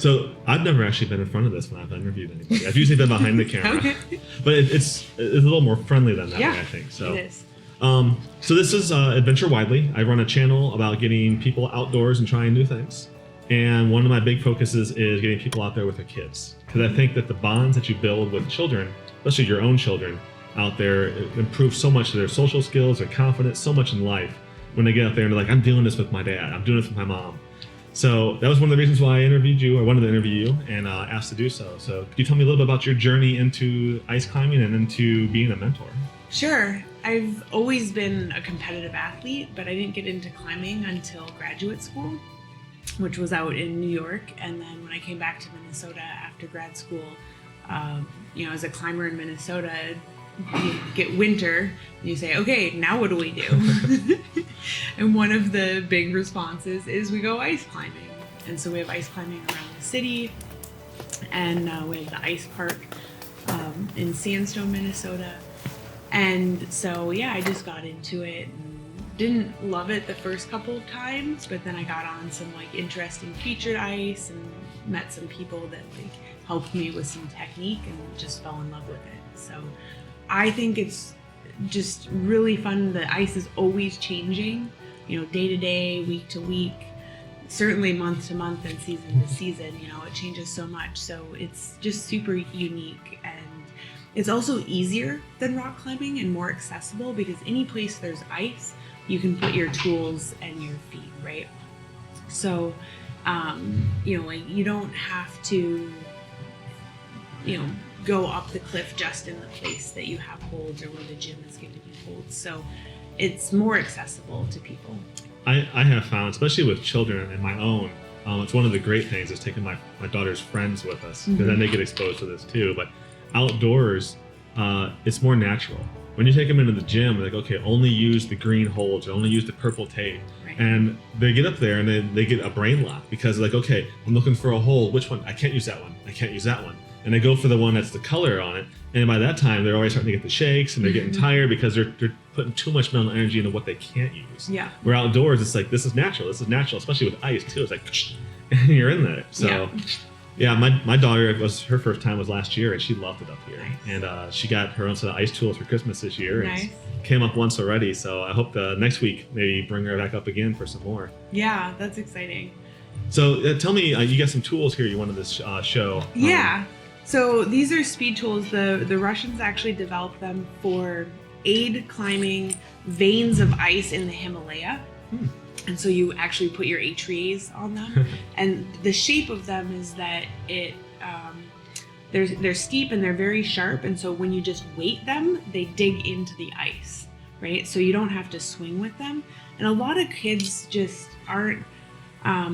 So I've never actually been in front of this when I've interviewed anybody. I've usually been behind the camera, Okay. but it's a little more friendly than that Yeah, way, I think. So, it is. So this is Adventure Widely. I run a channel about getting people outdoors and trying new things. And one of my big focuses is getting people out there with their kids. Because I think that the bonds that you build with children, especially your own children out there, improve so much of their social skills, their confidence, so much in life when they get out there and they're like, I'm doing this with my dad, I'm doing this with my mom. So that was one of the reasons why I interviewed you, or wanted to interview you, and asked to do so. So could you tell me a little bit about your journey into ice climbing and into being a mentor? Sure. I've always been a competitive athlete, but I didn't get into climbing until graduate school, which was out in New York. And then when I came back to Minnesota after grad school, as a climber in Minnesota, you get winter, and you say, okay, now what do we do? And one of the big responses is we go ice climbing. And so we have ice climbing around the city, and we have the ice park in Sandstone, Minnesota. And so, yeah, I just got into it and didn't love it the first couple of times, but then I got on some interesting featured ice and met some people that helped me with some technique and just fell in love with it. So I think it's just really fun. The ice is always changing, day to day, week to week, certainly month to month and season to season. It changes so much. So it's just super unique, and it's also easier than rock climbing and more accessible because any place there's ice, you can put your tools and your feet, right? So, you don't have to, go up the cliff just in the place that you have holds or where the gym is giving you holds. So it's more accessible to people. I have found, especially with children and my own, it's one of the great things is taking my daughter's friends with us, because then they get exposed to this too. But outdoors, it's more natural. When you take them into the gym, they're like, okay, only use the green holds, or only use the purple tape. Right. And they get up there and they get a brain lock because they're like, okay, I'm looking for a hold. Which one? I can't use that one. I can't use that one. And they go for the one that's the color on it. And by that time, they're already starting to get the shakes, and they're getting tired because they're putting too much mental energy into what they can't use. Yeah. Where outdoors, it's like, this is natural, especially with ice too. It's like, and you're in there. So yeah, my daughter, her first time was last year, and she loved it up here. Nice. And she got her own set of ice tools for Christmas this year. Nice. And came up once already. So I hope next week, maybe bring her back up again for some more. Yeah, that's exciting. So tell me, you got some tools here you wanted this show. Yeah. So these are speed tools. The Russians actually developed them for aid climbing veins of ice in the Himalaya. And so you actually put your HVAs on them. And the shape of them is that they're steep and they're very sharp. And so when you just weight them, they dig into the ice, right? So you don't have to swing with them. And a lot of kids just aren't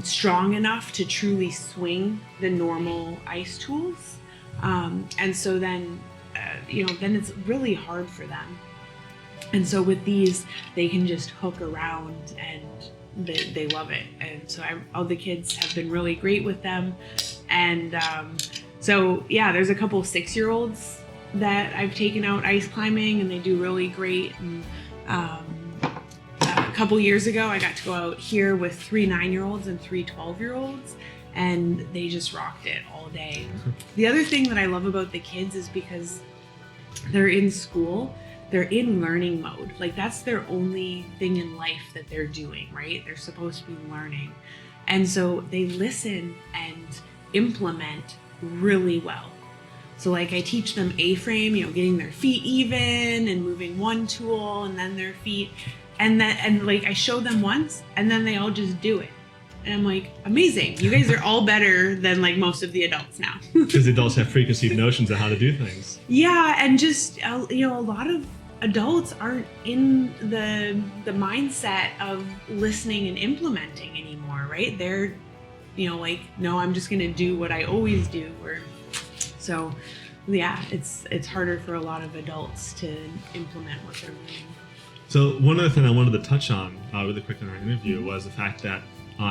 strong enough to truly swing the normal ice tools. And so then it's really hard for them. And so with these, they can just hook around and they love it. And so all the kids have been really great with them. And so, yeah, there's a couple of 6-year-olds that I've taken out ice climbing, and they do really great. And a couple years ago, I got to go out here with 3 9-year-olds and 3 12-year-olds. And they just rocked it all day. The other thing that I love about the kids is because they're in school, they're in learning mode. Like, that's their only thing in life that they're doing, right? They're supposed to be learning. And so they listen and implement really well. So I teach them A-frame, getting their feet even and moving one tool and then their feet. And I show them once and then they all just do it. And I'm like, amazing. You guys are all better than most of the adults now. Because the adults have preconceived notions of how to do things. Yeah, and just, a lot of adults aren't in the mindset of listening and implementing anymore, right? They're, no, I'm just going to do what I always do. So, yeah, it's harder for a lot of adults to implement what they're learning. So one other thing I wanted to touch on really quick in our interview was the fact that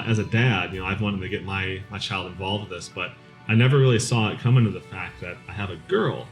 as a dad, I've wanted to get my child involved with this, but I never really saw it coming to the fact that I have a girl.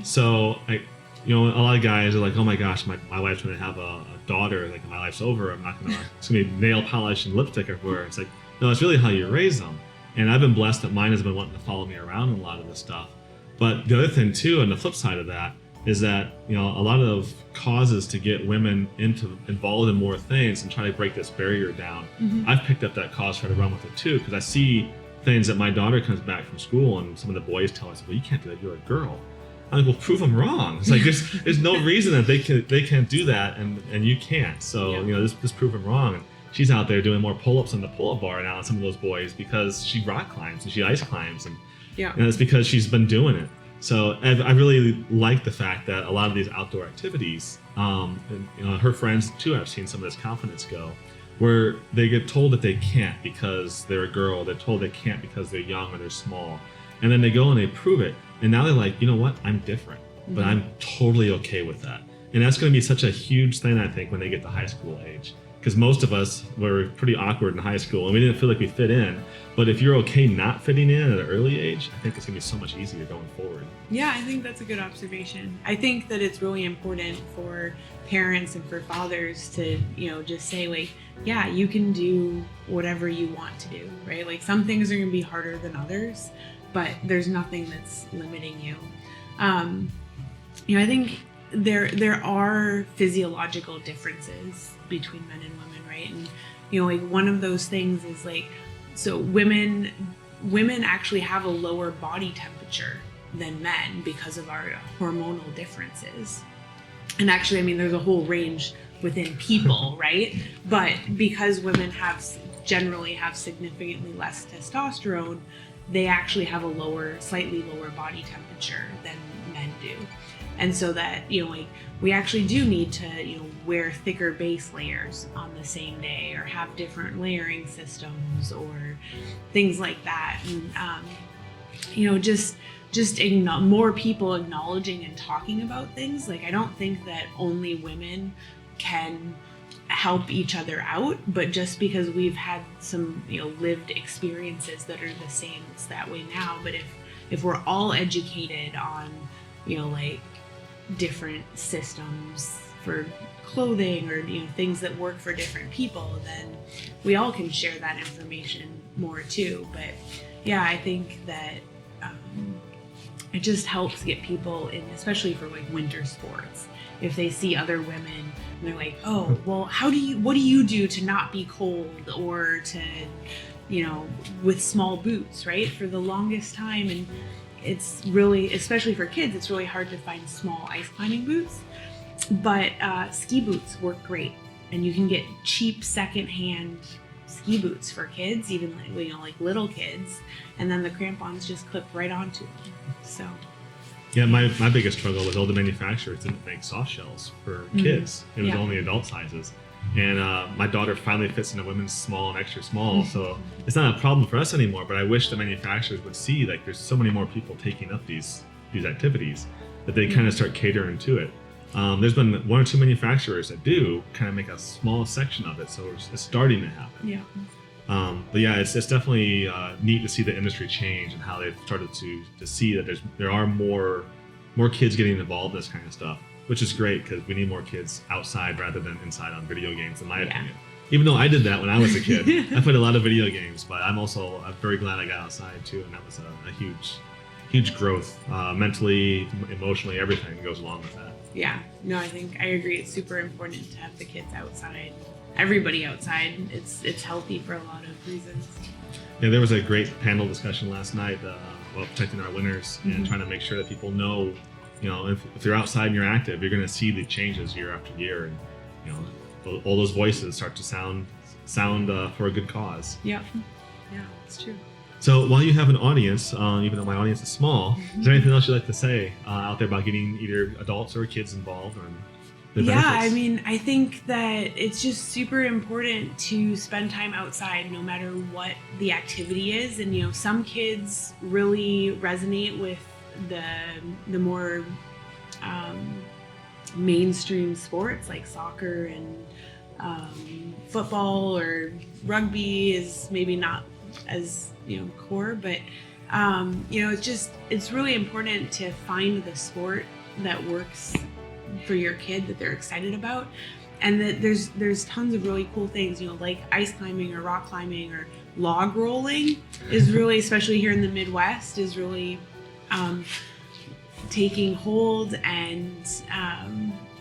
So a lot of guys are like, oh my gosh, my wife's going to have a daughter, like my life's over. It's going to be nail polish and lipstick everywhere. It's like, no, it's really how you raise them. And I've been blessed that mine has been wanting to follow me around in a lot of this stuff. But the other thing too, and the flip side of that, is that a lot of causes to get women involved in more things and try to break this barrier down. I've picked up that cause, try to run with it too, because I see things that my daughter comes back from school and some of the boys tell us, well, you can't do that, you're a girl. I'm like, well, prove them wrong. It's like there's no reason that they can't do that and you can't. So just prove them wrong. And she's out there doing more pull-ups on the pull-up bar now than some of those boys because she rock climbs and she ice climbs, and it's because she's been doing it. So I really like the fact that a lot of these outdoor activities, and, her friends too, I've seen some of this confidence go, where they get told that they can't because they're a girl, they're told they can't because they're young or they're small, and then they go and they prove it, and now they're like, you know what, I'm different, but I'm totally okay with that. And that's going to be such a huge thing, I think, when they get to high school age. Because most of us were pretty awkward in high school and we didn't feel like we fit in. But if you're okay not fitting in at an early age, I think it's going to be so much easier going forward. Yeah, I think that's a good observation. I think that it's really important for parents and for fathers to, just say, like, yeah, you can do whatever you want to do, right? Like, some things are going to be harder than others, but there's nothing that's limiting you. I think there are physiological differences between men and women, right? And like one of those things is like, so women actually have a lower body temperature than men because of our hormonal differences. And actually, I mean, there's a whole range within people, right? But because women generally have significantly less testosterone, they actually have a slightly lower body temperature than men do. And so that, we actually do need to, wear thicker base layers on the same day or have different layering systems or things like that. And, just more people acknowledging and talking about things. Like, I don't think that only women can help each other out, but just because we've had some, lived experiences that are the same, it's that way now. But if we're all educated on, like, different systems for clothing or things that work for different people, then we all can share that information more too. But yeah, I think that it just helps get people in, especially for like winter sports, if they see other women and they're like, oh, well, what do you do to not be cold or to with small boots, right? For the longest time, and it's really, especially for kids, it's really hard to find small ice climbing boots, but ski boots work great, and you can get cheap secondhand ski boots for kids, even like little kids, and then the crampons just clip right onto them. So yeah, my biggest struggle was all the manufacturers didn't make soft shells for kids. It was only adult sizes. And my daughter finally fits in a women's small and extra small, so it's not a problem for us anymore. But I wish the manufacturers would see, like, there's so many more people taking up these activities that they kind of start catering to it. There's been one or two manufacturers that do kind of make a small section of it, so it's starting to happen. Yeah. But yeah, it's definitely neat to see the industry change and how they've started to see that there are more kids getting involved in this kind of stuff. Which is great, because we need more kids outside rather than inside on video games, in my opinion. Even though I did that when I was a kid. I played a lot of video games, but I'm very glad I got outside too, and that was a huge growth, mentally, emotionally, everything that goes along with that. Yeah, no, I agree. It's super important to have the kids outside, everybody outside. It's healthy for a lot of reasons. Yeah, there was a great panel discussion last night about protecting our winters and trying to make sure that people know, if you're outside and you're active, you're going to see the changes year after year, and all those voices start to sound for a good cause. Yeah, it's true. So while you have an audience, even though my audience is small, is there anything else you'd like to say out there about getting either adults or kids involved? I mean, I think that it's just super important to spend time outside no matter what the activity is. And, some kids really resonate with the more mainstream sports like soccer and football, or rugby is maybe not as core, but it's really important to find the sport that works for your kid, that they're excited about, and that there's tons of really cool things, like ice climbing or rock climbing or log rolling is really, especially here in the Midwest, is really taking hold, and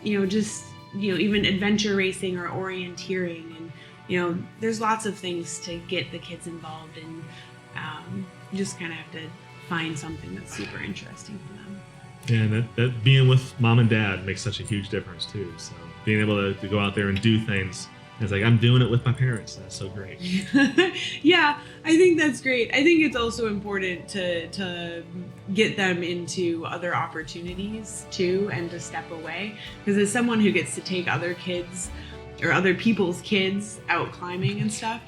just even adventure racing or orienteering, and there's lots of things to get the kids involved in. You just kind of have to find something that's super interesting for them. Yeah, and that being with mom and dad makes such a huge difference too. So being able to go out there and do things, it's like I'm doing it with my parents. That's so great. Yeah, I think that's great. I think it's also important to get them into other opportunities too, and to step away. Because as someone who gets to take other kids or other people's kids out climbing and stuff,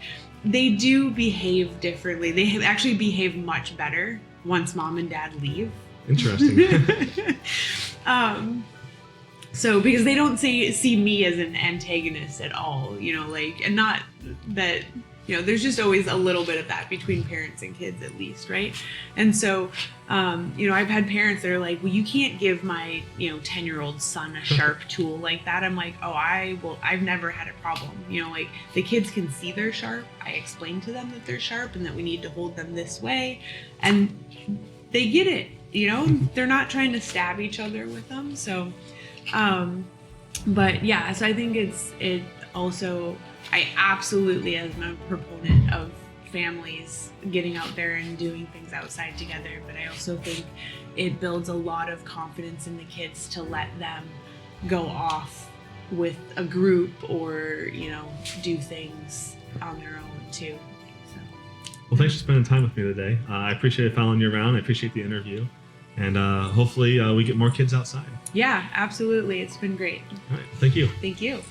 they do behave differently. They actually behave much better once mom and dad leave. Interesting. So because they don't see me as an antagonist at all, and not that, there's just always a little bit of that between parents and kids at least, right? And so, I've had parents that are like, well, you can't give my, 10-year-old son a sharp tool like that. I'm like, oh, I've never had a problem. The kids can see they're sharp. I explain to them that they're sharp and that we need to hold them this way. And they get it, they're not trying to stab each other with them. So, but yeah, so I think it also, I absolutely am a proponent of families getting out there and doing things outside together, but I also think it builds a lot of confidence in the kids to let them go off with a group or, do things on their own too. So. Well, thanks for spending time with me today. I appreciate following you around. I appreciate the interview. And hopefully we get more kids outside. Yeah, absolutely. It's been great. All right. Thank you. Thank you.